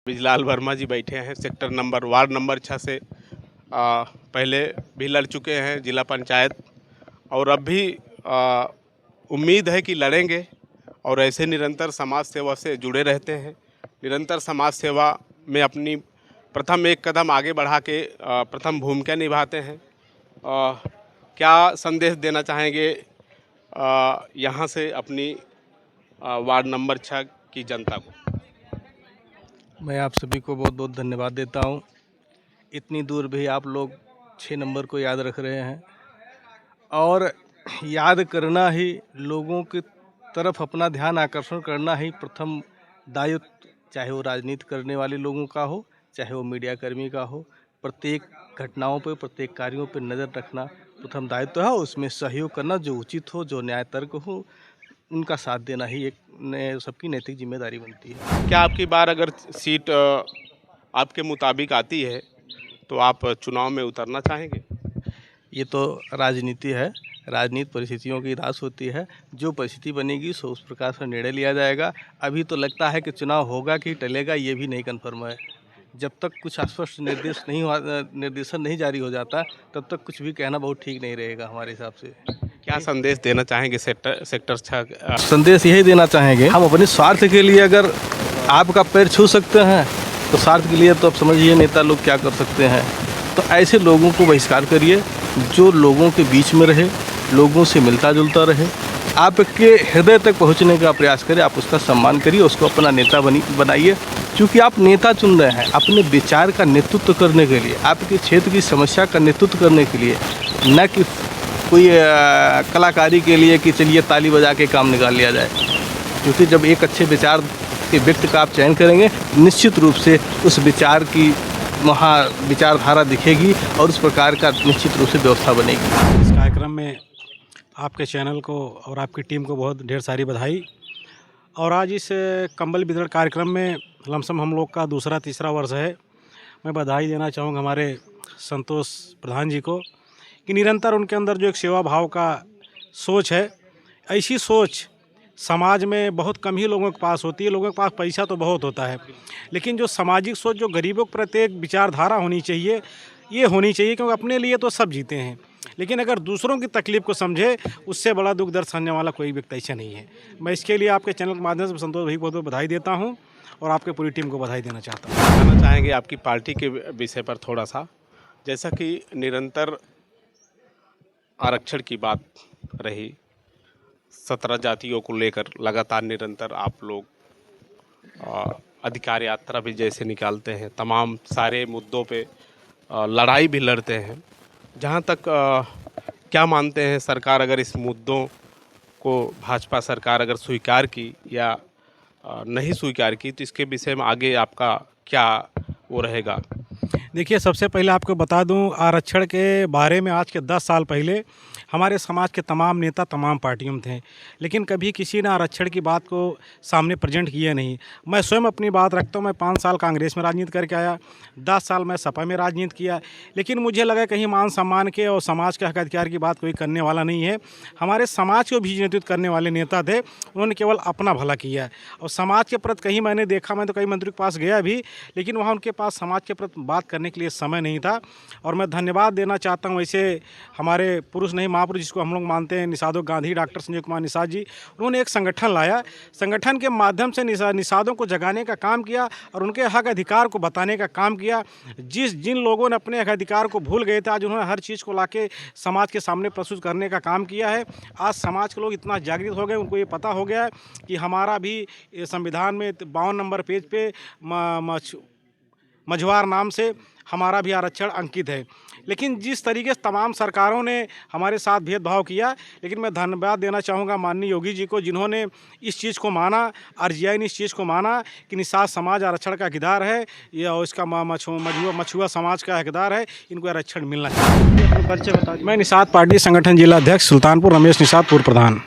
बिजलाल वर्मा जी बैठे हैं ward number 6 से पहले भी लड़ चुके हैं जिला पंचायत और अब भी उम्मीद है कि लड़ेंगे और ऐसे निरंतर समाज सेवा से जुड़े रहते हैं। निरंतर समाज सेवा में अपनी प्रथम एक कदम आगे बढ़ा के प्रथम भूमिका निभाते हैं। क्या संदेश देना चाहेंगे यहाँ से अपनी वार्ड नंबर 6 की जनता को? मैं आप सभी को बहुत बहुत धन्यवाद देता हूँ। इतनी दूर भी आप लोग 6 नंबर को याद रख रहे हैं और याद करना ही लोगों की तरफ अपना ध्यान आकर्षण करना ही प्रथम दायित्व, चाहे वो राजनीति करने वाले लोगों का हो, चाहे वो मीडिया कर्मी का हो। प्रत्येक घटनाओं पर, प्रत्येक कार्यों पर नज़र रखना प्रथम दायित्व है। उसमें सहयोग करना, जो उचित हो, जो न्याय तर्क हो, उनका साथ देना ही एक सबकी नैतिक जिम्मेदारी बनती है। क्या आपकी बार अगर सीट आपके मुताबिक आती है तो आप चुनाव में उतरना चाहेंगे? ये तो राजनीति है, राजनीति परिस्थितियों की दास होती है। जो परिस्थिति बनेगी सो उस प्रकार से निर्णय लिया जाएगा। अभी तो लगता है कि चुनाव होगा कि टलेगा, ये भी नहीं कन्फर्म है। जब तक कुछ स्पष्ट निर्देशन नहीं जारी हो जाता तब तक कुछ भी कहना बहुत ठीक नहीं रहेगा हमारे हिसाब से। क्या संदेश देना चाहेंगे सेक्टर 6? संदेश यही देना चाहेंगे, हम अपने स्वार्थ के लिए अगर आपका पैर छू सकते हैं तो स्वार्थ के लिए तो आप समझिए नेता लोग क्या कर सकते हैं। तो ऐसे लोगों को बहिष्कार करिए जो लोगों के बीच में रहे, लोगों से मिलता जुलता रहे, आपके हृदय तक पहुंचने का प्रयास करें। आप उसका सम्मान करिए, उसको अपना नेता बनाइए। क्योंकि आप नेता चुन रहे हैं अपने विचार का नेतृत्व करने के लिए, आपके क्षेत्र की समस्या का नेतृत्व करने के लिए, न कि कोई कलाकारी के लिए कि चलिए ताली बजा के काम निकाल लिया जाए। क्योंकि जब एक अच्छे विचार के व्यक्ति का आप चयन करेंगे, निश्चित रूप से उस विचार की वहाँ विचारधारा दिखेगी और उस प्रकार का निश्चित रूप से व्यवस्था बनेगी। इस कार्यक्रम में आपके चैनल को और आपकी टीम को बहुत ढेर सारी बधाई। और आज इस कंबल वितरण कार्यक्रम में लमसम हम लोग का दूसरा तीसरा वर्ष है। मैं बधाई देना चाहूँगा हमारे संतोष प्रधान जी को कि निरंतर उनके अंदर जो एक सेवा भाव का सोच है, ऐसी सोच समाज में बहुत कम ही लोगों के पास होती है। लोगों के पास पैसा तो बहुत होता है, लेकिन जो सामाजिक सोच, जो गरीबों के प्रति एक विचारधारा होनी चाहिए, ये होनी चाहिए। क्योंकि अपने लिए तो सब जीते हैं, लेकिन अगर दूसरों की तकलीफ़ को समझे, उससे बड़ा दुख दर्द सहने वाला कोई व्यक्ति ऐसा नहीं है। मैं इसके लिए आपके चैनल के माध्यम से संतोष भाई को बहुत बधाई देता हूँ और आपके पूरी टीम को बधाई देना चाहता हूँ। कहना चाहेंगे आपकी पार्टी के विषय पर थोड़ा सा, जैसा कि निरंतर आरक्षण की बात रही, 17 जातियों को लेकर लगातार निरंतर आप लोग अधिकार यात्रा भी जैसे निकालते हैं, तमाम सारे मुद्दों पे लड़ाई भी लड़ते हैं। जहाँ तक क्या मानते हैं, सरकार अगर इस मुद्दों को भाजपा सरकार अगर स्वीकार की या नहीं स्वीकार की तो इसके विषय में आगे आपका क्या वो रहेगा? देखिए, सबसे पहले आपको बता दूं, आरक्षण के बारे में आज के 10 साल पहले हमारे समाज के तमाम नेता तमाम पार्टियों में थे, लेकिन कभी किसी ने आरक्षण की बात को सामने प्रेजेंट किया नहीं। मैं स्वयं अपनी बात रखता हूँ, मैं 5 साल कांग्रेस में राजनीति करके आया, 10 साल मैं सपा में राजनीति किया, लेकिन मुझे लगा कहीं मान सम्मान के और समाज के हक अधिकार की बात कोई करने वाला नहीं है। हमारे समाज को भी नेतृत्व करने वाले नेता थे, उन्होंने केवल अपना भला किया और समाज के प्रति कहीं मैंने देखा, मैं तो कई मंत्रियों के पास गया भी, लेकिन वहाँ उनके पास समाज के प्रति बात करने के लिए समय नहीं था। और मैं धन्यवाद देना चाहता हूँ ऐसे हमारे पुरुष नहीं महापुरुष जिसको हम लोग मानते हैं, निषादों गांधी, डॉक्टर संजय कुमार निषाद जी। उन्होंने एक संगठन लाया, संगठन के माध्यम से निषादों को जगाने का काम किया और उनके हक अधिकार को बताने का काम किया। जिन लोगों ने अपने हक अधिकार को भूल गए थे, आज उन्होंने हर चीज़ को लाके समाज के सामने प्रस्तुत करने का काम किया है। आज समाज के लोग इतना जागृत हो गए, उनको ये पता हो गया है कि हमारा भी संविधान में 52 नंबर पेज पे मझवार नाम से हमारा भी आरक्षण अंकित है। लेकिन जिस तरीके से तमाम सरकारों ने हमारे साथ भेदभाव किया, लेकिन मैं धन्यवाद देना चाहूँगा माननीय योगी जी को, जिन्होंने इस चीज़ को माना, आरजीआई ने इस चीज़ को माना कि निषाद समाज आरक्षण का हकदार है या इसका मछुआ समाज का हकदार है, इनको आरक्षण मिलना चाहिए। मैं निषाद पार्टी संगठन जिला अध्यक्ष सुल्तानपुर, रमेश निषाद, पूर्व प्रधान।